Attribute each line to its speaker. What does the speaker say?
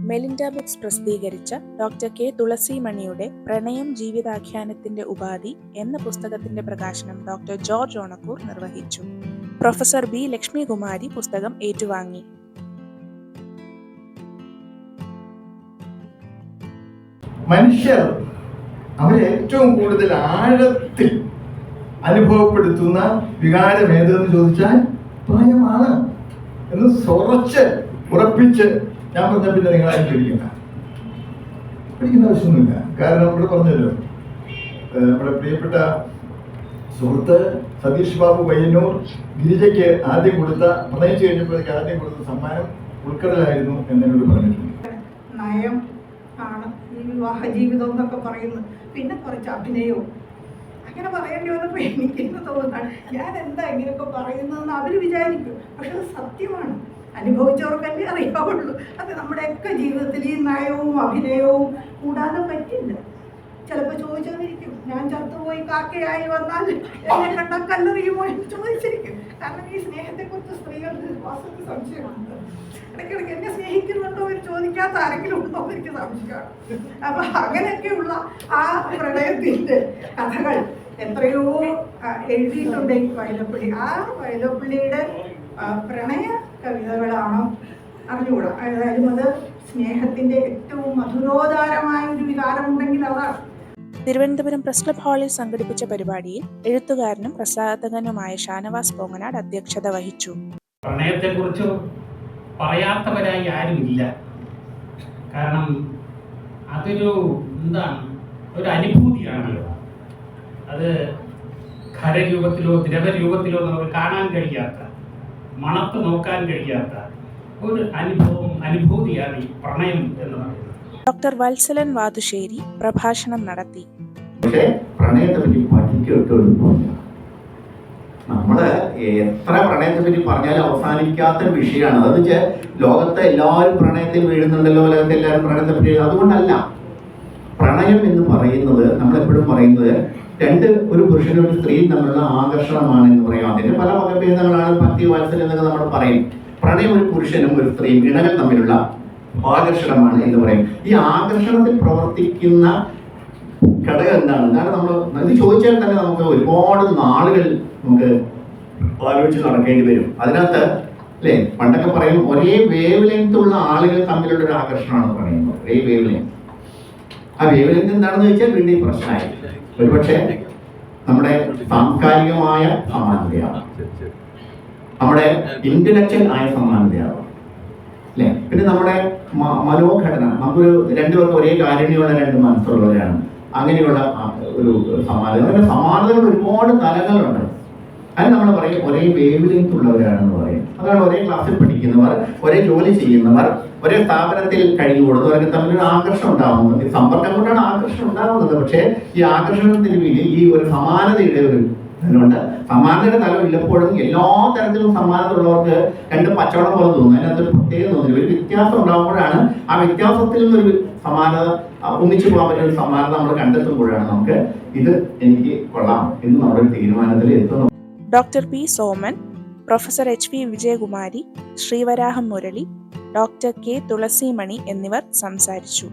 Speaker 1: Melinda books പ്രസിദ്ധീകരിച്ച doctor K തുളസിമണിയുടെ പ്രണയം ജീവിതാഖ്യാനത്തിന്റെ ഉപാധി എന്ന പുസ്തകത്തിന്റെ പ്രകാശനം ഡോക്ടർ ജോർജ് ഓണക്കൂർ നിർവഹിച്ചു. പ്രൊഫസർ ബി ലക്ഷ്മികുമാരി പുസ്തകം ഏറ്റുവാങ്ങി.
Speaker 2: മനുഷ്യർ അവരെ ഏറ്റവും കൂടുതൽ ആഴത്തിൽ അനുഭവപ്പെടുത്തുന്ന വികാരം ഏതെന്ന് ചോദിച്ചാൽ പ്രണയമാണ് എന്ന് ഉറപ്പിച്ച് ഞാൻ പറഞ്ഞ പിന്നെ നിങ്ങളാരും പഠിക്കുന്ന ആവശ്യമൊന്നുമില്ല. കാരണം ഇവിടെ പറഞ്ഞല്ലോ, നമ്മുടെ പ്രിയപ്പെട്ട സുഹൃത്ത് സതീഷ് ബാബു പയ്യന്നൂർ ഗിരിജയ്ക്ക് ആദ്യം കൊടുത്ത പ്രണയിച്ചു കഴിഞ്ഞപ്പോഴേക്ക് ആദ്യം കൊടുത്ത സമ്മാനം ഉൾക്കടലായിരുന്നു എന്നോട് പറഞ്ഞിട്ടുണ്ട്.
Speaker 3: നയം ആണ് ഈ വിവാഹ ജീവിതം എന്നൊക്കെ പറയുന്നത്. പിന്നെ കുറച്ച് അഭിനയവും അങ്ങനെ പറയേണ്ടി വന്നപ്പോൾ എനിക്കെന്ന് തോന്നുന്നതാണ്, ഞാൻ എന്താ ഇങ്ങനെയൊക്കെ പറയുന്നതെന്ന് അവർ വിചാരിക്കും. പക്ഷെ അത് സത്യമാണ്, അനുഭവിച്ചവർക്കല്ലേ അറിയാവുള്ളൂ. അത് നമ്മുടെയൊക്കെ ജീവിതത്തിൽ ഈ നയവും അഭിനയവും കൂടാതെ പറ്റില്ല. ചിലപ്പോൾ ചോദിച്ചെന്നിരിക്കും, ഞാൻ ചത്തുപോയി കാക്കയായി വന്നാൽ എന്നെ കണ്ടാൽ കല്ലെറിയുമോ എന്ന് ചോദിച്ചിരിക്കും. കാരണം ഈ സ്നേഹത്തെക്കുറിച്ച് സ്ത്രീകൾക്ക് വാസ്തവത്തിൽ സംശയമുണ്ട്. ഇടയ്ക്കിടയ്ക്ക് എന്നെ സ്നേഹിക്കുന്നുണ്ടോ എന്ന് ചോദിക്കാത്ത ആരെങ്കിലും ഉണ്ടോ എന്ന് എനിക്ക് സംശയമാണ്. അപ്പൊ അങ്ങനെയൊക്കെയുള്ള ആ പ്രണയത്തിന്റെ കഥകൾ എത്രയോ എഴുതിയിട്ടുണ്ട് ഈ വൈലോപ്പിള്ളി. ആ വൈലോപ്പിള്ളിയുടെ പ്രണയ കവിതകളാണോ അറിഞ്ഞുകൂടാ. ഏതായാലും അത് സ്നേഹത്തിന്റെ ഏറ്റവും മധുരോദാരമായ ഒരു വികാരമുണ്ടെങ്കിൽ അതാണ്.
Speaker 1: തിരുവനന്തപുരം പ്രസ് ക്ലബ് ഹാളിൽ സംഘടിപ്പിച്ച പരിപാടിയിൽ എഴുത്തുകാരനും പ്രസാധകനുമായ ഷാനവാസ് പോങ്ങനാട് അധ്യക്ഷത വഹിച്ചു.
Speaker 4: പ്രണയത്തെക്കുറിച്ച് പറയാത്തവരായി ആരുമില്ല. കാരണം അതൊരു ഒരു അനുഭൂതിയാണല്ലോ. അത് ഖരരൂപത്തിലോ ദ്രവരൂപത്തിലോ നമുക്ക് കാണാൻ കഴിയാത്ത, മണത്ത് നോക്കാൻ കഴിയാത്ത ഒരു അനുഭൂതിയാണ് ഈ പ്രണയം എന്ന് പറയുന്നത്.
Speaker 1: ഡോക്ടർ വത്സലൻ വാതുശ്ശേരി പ്രഭാഷണം നടത്തി.
Speaker 2: പക്ഷേ പ്രണയത്തെ പറ്റി പഠിക്കൊക്കെ നമ്മള് എത്ര പ്രണയത്തെ പറ്റി പറഞ്ഞാലും അവസാനിക്കാത്ത വിഷയമാണ്. അതെന്ന് വെച്ചാൽ ലോകത്തെ എല്ലാവരും പ്രണയത്തിൽ വീഴുന്നുണ്ടല്ലോ, ലോകത്തെ എല്ലാവരും പ്രണയത്തെ പറ്റി. അതുകൊണ്ടല്ല, പ്രണയം എന്ന് പറയുന്നത് നമ്മളെപ്പോഴും പറയുന്നത് ഒരു പുരുഷനും ഒരു സ്ത്രീയും തമ്മിലുള്ള ആകർഷണമാണ് എന്ന് പറയാം. അതിന്റെ പല വകഭേദങ്ങളാണ്, ഭക്തി വാത്സല്യം എന്നൊക്കെ നമ്മൾ പറയും. പ്രണയം ഒരു പുരുഷനും ഒരു സ്ത്രീയും ഇണകൾ തമ്മിലുള്ള ആകർഷണമാണ് എന്ന് പറയും. ഈ ആകർഷണത്തിൽ പ്രവർത്തിക്കുന്ന ഘടകം എന്താണ്? നമ്മൾ ഇത് ചോദിച്ചാൽ തന്നെ നമുക്ക് ഒരുപാട് നാളുകൾ നമുക്ക് ആലോചിച്ച് നടക്കേണ്ടി വരും. അതിനകത്ത് അല്ലേ, പണ്ടൊക്കെ പറയും ഒരേ വേവ് ലെങ്ത് ഉള്ള ആളുകൾ തമ്മിലുള്ള ഒരു ആകർഷണമാണ് പറയുന്നത്. ഒരേ വേവ് ലെങ്ത്. ആ വേവ് ലെങ്ത് എന്താണെന്ന് ചോദിച്ചാൽ വീണ്ടും പ്രശ്നമായി. ഒരുപക്ഷെ നമ്മുടെ സാംസ്കാരികമായ സമാനതയാണ്, നമ്മുടെ ഇന്റലക്ച്വൽ ആയ സമാനതയാണ് അല്ലേ. പിന്നെ നമ്മുടെ മനോഘടന, നമുക്കൊരു രണ്ടുപേർക്ക് ഒരേ കാരുണ്യമുള്ള രണ്ട് മനസ്സുള്ളവരാണ്. അങ്ങനെയുള്ള ഒരു സമാനത. അങ്ങനെ സമാനതകൾ ഒരുപാട് തലങ്ങളുണ്ട്. അത് നമ്മൾ പറയും ഒരേ വേവ് ലെങ്ത് ഉള്ളവരാണെന്ന് പറയും. അതാണ് ഒരേ ക്ലാസ്സിൽ പഠിക്കുന്നവർ, ഒരേ ജോലി ചെയ്യുന്നവർ, ഒരേ സ്ഥാപനത്തിൽ കഴിഞ്ഞുകൂടുന്നവർക്ക് തമ്മിലൊരു ആകർഷണം ഉണ്ടാകുന്നത്. സമ്പർക്കം കൊണ്ടാണ് ആകർഷണം ഉണ്ടാകുന്നത്. പക്ഷേ ഈ ആകർഷണത്തിന് പിന്നിൽ ഈ ഒരു സമാനതയുടെ ഒരു ണ്ട്. സമാനതയുടെ തലം ഇല്ലപ്പോഴും എല്ലാ തരത്തിലും സമാനത ഉള്ളവർക്ക് രണ്ട് പച്ചവടം പോലെ തോന്നും. അതിനകത്തൊരു പ്രത്യേകം തോന്നില്ല. ഒരു വ്യത്യാസം ഉണ്ടാകുമ്പോഴാണ് ആ വ്യത്യാസത്തിൽ നിന്നൊരു സമാനത ഒന്നിച്ചു പോകാൻ പറ്റിയ ഒരു സമാനത നമ്മൾ കണ്ടെത്തുമ്പോഴാണ് നമുക്ക് ഇത് എനിക്ക് കൊള്ളാം എന്ന് നമ്മുടെ തീരുമാനത്തിൽ എത്തുന്നു.
Speaker 1: Doctor P Soman, professor H V Vijayakumari, Srivaraham Murali, doctor K Thulasimani എന്നിവർ സംസാരിച്ചു.